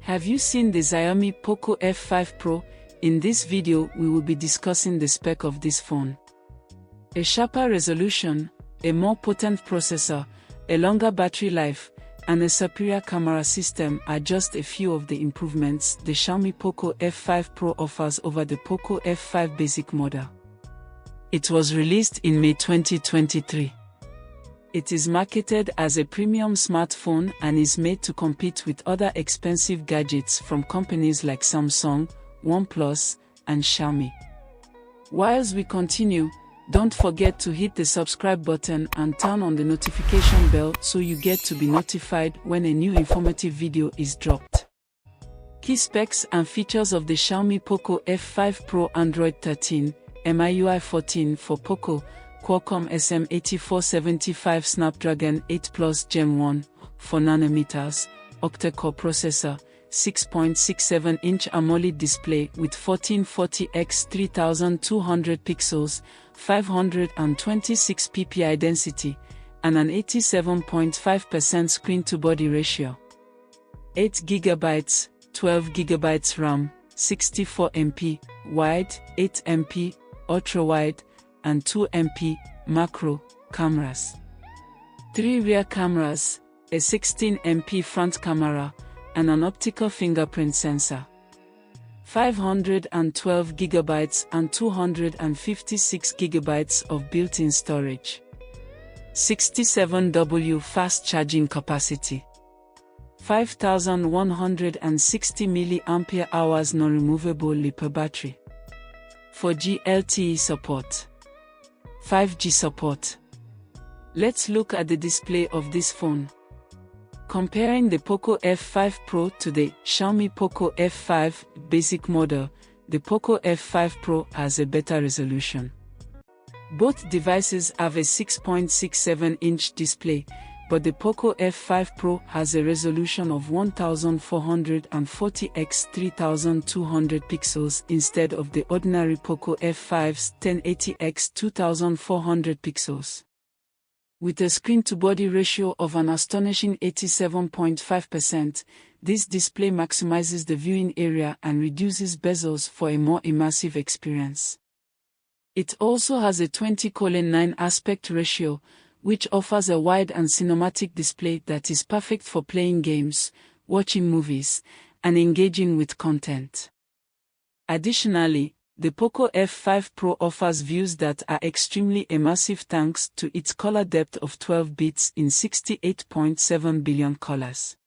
Have you seen the Xiaomi Poco F5 Pro? In this video we will be discussing the spec of this phone. A sharper resolution, a more potent processor, a longer battery life, and a superior camera system are just a few of the improvements the Xiaomi Poco F5 Pro offers over the Poco F5 basic model. It was released in May 2023. It is marketed as a premium smartphone and is made to compete with other expensive gadgets from companies like Samsung, OnePlus, and Xiaomi. Whilst we continue, don't forget to hit the subscribe button and turn on the notification bell so you get to be notified when a new informative video is dropped. Key specs and features of the Xiaomi Poco F5 Pro: Android 13, MIUI 14 for Poco, Qualcomm SM8475 Snapdragon 8 Plus Gen 1, 4nm, octa-core processor, 6.67-inch AMOLED display with 1440x3200 pixels, 526 ppi density, and an 87.5% screen-to-body ratio. 8GB, 12GB RAM, 64MP, wide, 8MP, ultra-wide, and 2MP macro cameras. 3 rear cameras, a 16MP front camera, and an optical fingerprint sensor. 512GB and 256GB of built-in storage. 67W fast charging capacity. 5160 mAh non-removable LiPo battery. 4G LTE support. 5G support. Let's look at the display of this phone. Comparing the Poco F5 Pro to the Xiaomi Poco F5 basic model, the Poco F5 Pro has a better resolution. Both devices have a 6.67-inch display, but the Poco F5 Pro has a resolution of 1440x3200 pixels instead of the ordinary Poco F5's 1080x2400 pixels. With a screen-to-body ratio of an astonishing 87.5%, this display maximizes the viewing area and reduces bezels for a more immersive experience. It also has a 20:9 aspect ratio, which offers a wide and cinematic display that is perfect for playing games, watching movies, and engaging with content. Additionally, the Poco F5 Pro offers views that are extremely immersive thanks to its color depth of 12 bits in 68.7 billion colors.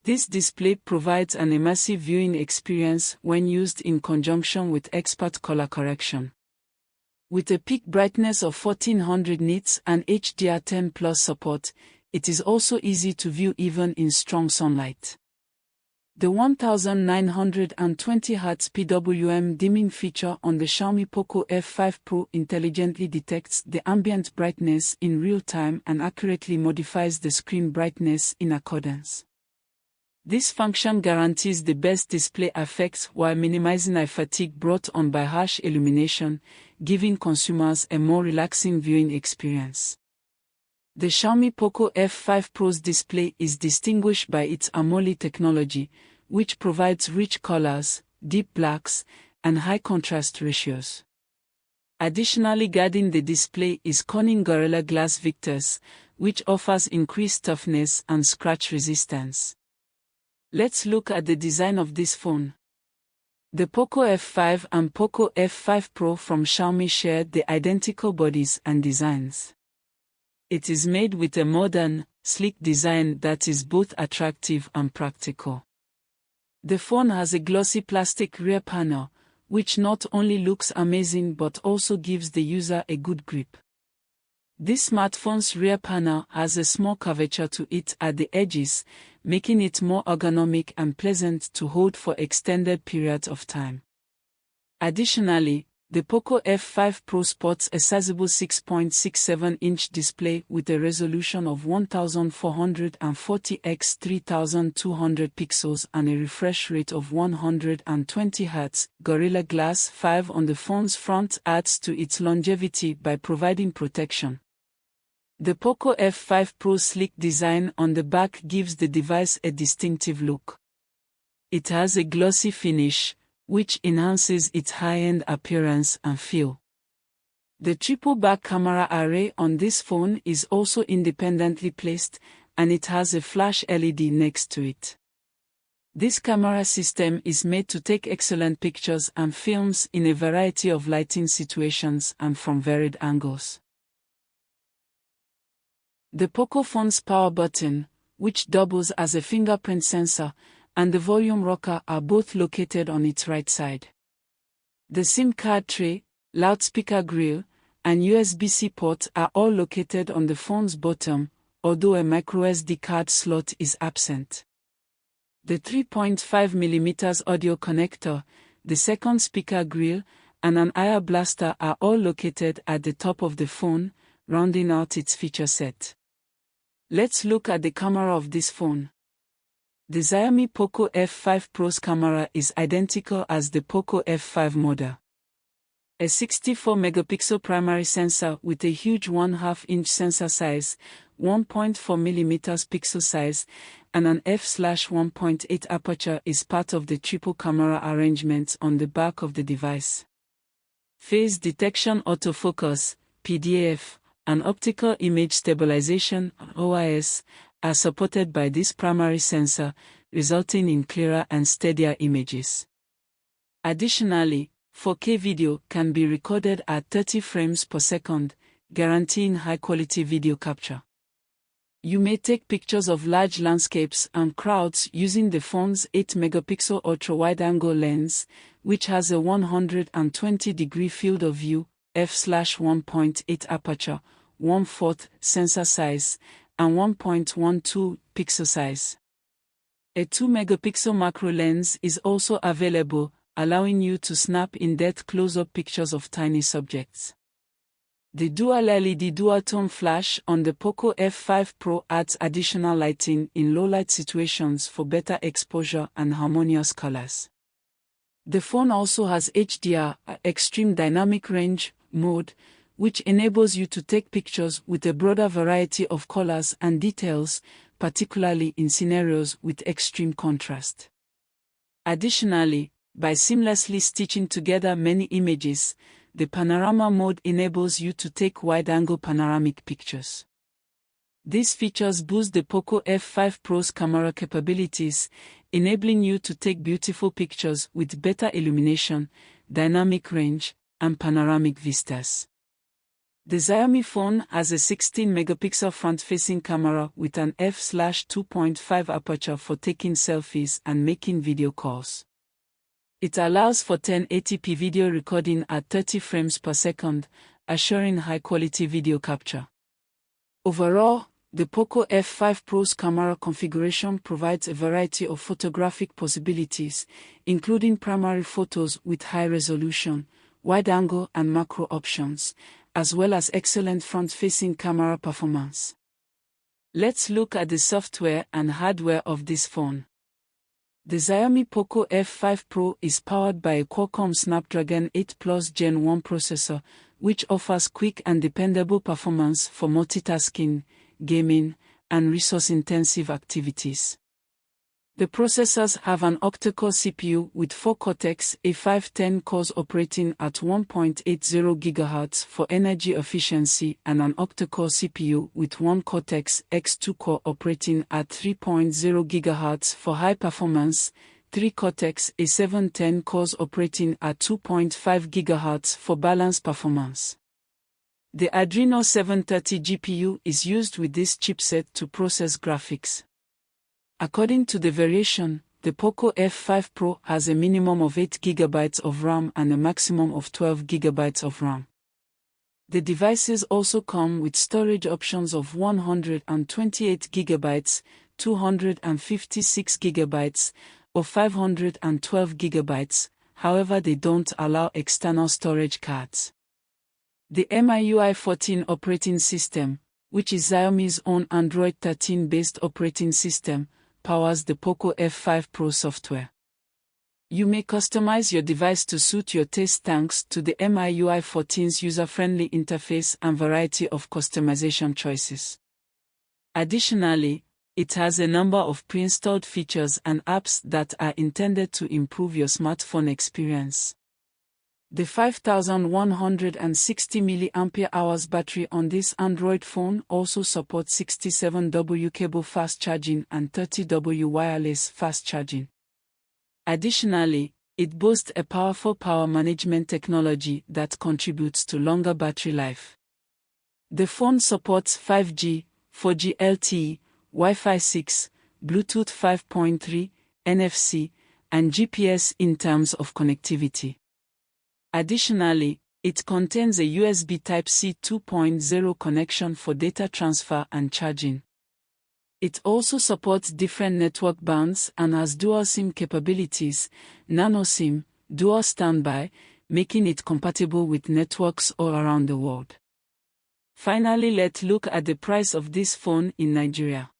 This display provides an immersive viewing experience when used in conjunction with expert color correction. With a peak brightness of 1400 nits and HDR10+ support, it is also easy to view even in strong sunlight. The 1920Hz PWM dimming feature on the Xiaomi Poco F5 Pro intelligently detects the ambient brightness in real time and accurately modifies the screen brightness in accordance. This function guarantees the best display effects while minimizing eye fatigue brought on by harsh illumination, giving consumers a more relaxing viewing experience. The Xiaomi Poco F5 Pro's display is distinguished by its AMOLED technology, which provides rich colors, deep blacks, and high contrast ratios. Additionally, guarding the display is Corning Gorilla Glass Victus, which offers increased toughness and scratch resistance. Let's look at the design of this phone. The Poco F5 and Poco F5 Pro from Xiaomi share the identical bodies and designs. It is made with a modern, sleek design that is both attractive and practical. The phone has a glossy plastic rear panel, which not only looks amazing but also gives the user a good grip. This smartphone's rear panel has a small curvature to it at the edges, making it more ergonomic and pleasant to hold for extended periods of time. Additionally, the Poco F5 Pro sports a sizable 6.67-inch display with a resolution of 1440x3200 pixels and a refresh rate of 120 Hz. Gorilla Glass 5 on the phone's front adds to its longevity by providing protection. The Poco F5 Pro's sleek design on the back gives the device a distinctive look. It has a glossy finish, which enhances its high-end appearance and feel. The triple back camera array on this phone is also independently placed, and it has a flash LED next to it. This camera system is made to take excellent pictures and films in a variety of lighting situations and from varied angles. The Poco phone's power button, which doubles as a fingerprint sensor, and the volume rocker are both located on its right side. The SIM card tray, loudspeaker grill, and USB-C port are all located on the phone's bottom, although a microSD card slot is absent. The 3.5mm audio connector, the second speaker grill, and an IR blaster are all located at the top of the phone, rounding out its feature set. Let's look at the camera of this phone. The Xiaomi Poco F5 Pro's camera is identical as the Poco F5 model. A 64-megapixel primary sensor with a huge 1/2-inch sensor size, 1.4mm pixel size, and an f/1.8 aperture is part of the triple camera arrangement on the back of the device. Phase detection autofocus, PDAF, and optical image stabilization, OIS, are supported by this primary sensor, resulting in clearer and steadier images. Additionally, 4K video can be recorded at 30 frames per second, guaranteeing high-quality video capture. You may take pictures of large landscapes and crowds using the phone's 8-megapixel ultra-wide-angle lens, which has a 120-degree field of view, f/1.8 aperture, 1/4 sensor size, and 1.12 pixel size. A 2-megapixel macro lens is also available, allowing you to snap in-depth close-up pictures of tiny subjects. The dual LED dual-tone flash on the Poco F5 Pro adds additional lighting in low-light situations for better exposure and harmonious colors. The phone also has HDR, Extreme Dynamic Range, mode, which enables you to take pictures with a broader variety of colors and details, particularly in scenarios with extreme contrast. Additionally, by seamlessly stitching together many images, the panorama mode enables you to take wide-angle panoramic pictures. These features boost the Poco F5 Pro's camera capabilities, enabling you to take beautiful pictures with better illumination, dynamic range, and panoramic vistas. The Xiaomi phone has a 16-megapixel front-facing camera with an f/2.5 aperture for taking selfies and making video calls. It allows for 1080p video recording at 30 frames per second, assuring high-quality video capture. Overall, the Poco F5 Pro's camera configuration provides a variety of photographic possibilities, including primary photos with high resolution, wide-angle and macro options, as well as excellent front-facing camera performance. Let's look at the software and hardware of this phone. The Xiaomi Poco F5 Pro is powered by a Qualcomm Snapdragon 8 Plus Gen 1 processor, which offers quick and dependable performance for multitasking, gaming, and resource-intensive activities. The processors have an octa-core CPU with 4 Cortex-A510 cores operating at 1.80 GHz for energy efficiency and an octa-core CPU with 1 Cortex-X2 core operating at 3.0 GHz for high performance, 3 Cortex-A710 cores operating at 2.5 GHz for balanced performance. The Adreno 730 GPU is used with this chipset to process graphics. According to the variation, the Poco F5 Pro has a minimum of 8 GB of RAM and a maximum of 12 GB of RAM. The devices also come with storage options of 128 GB, 256 GB, or 512 GB, however they don't allow external storage cards. The MIUI 14 operating system, which is Xiaomi's own Android 13-based operating system, powers the Poco F5 Pro software. You may customize your device to suit your taste thanks to the MIUI 14's user-friendly interface and variety of customization choices. Additionally, It has a number of pre-installed features and apps that are intended to improve your smartphone experience. The 5160 mAh battery on this Android phone also supports 67W cable fast charging and 30W wireless fast charging. Additionally, it boasts a powerful power management technology that contributes to longer battery life. The phone supports 5G, 4G LTE, Wi-Fi 6, Bluetooth 5.3, NFC, and GPS in terms of connectivity. Additionally, it contains a USB Type-C 2.0 connection for data transfer and charging. It also supports different network bands and has dual SIM capabilities, nano SIM, dual standby, making it compatible with networks all around the world. Finally, let's look at the price of this phone in Nigeria.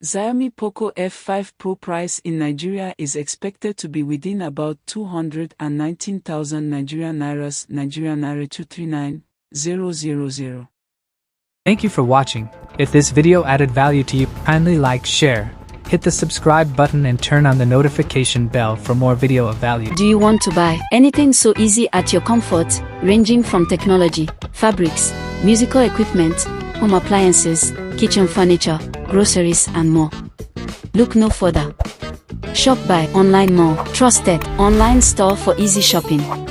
Xiaomi Poco F5 Pro price in Nigeria is expected to be within about 219,000 Nigerian Nairas, Nigerian Naira 239000. Thank you for watching. If this video added value to you, kindly like, share, hit the subscribe button and turn on the notification bell for more video of value. Do you want to buy anything so easy at your comfort, ranging from technology, fabrics, musical equipment, home appliances, kitchen furniture, groceries and more? Look no further. ShopBy Online Mall, trusted online store for easy shopping.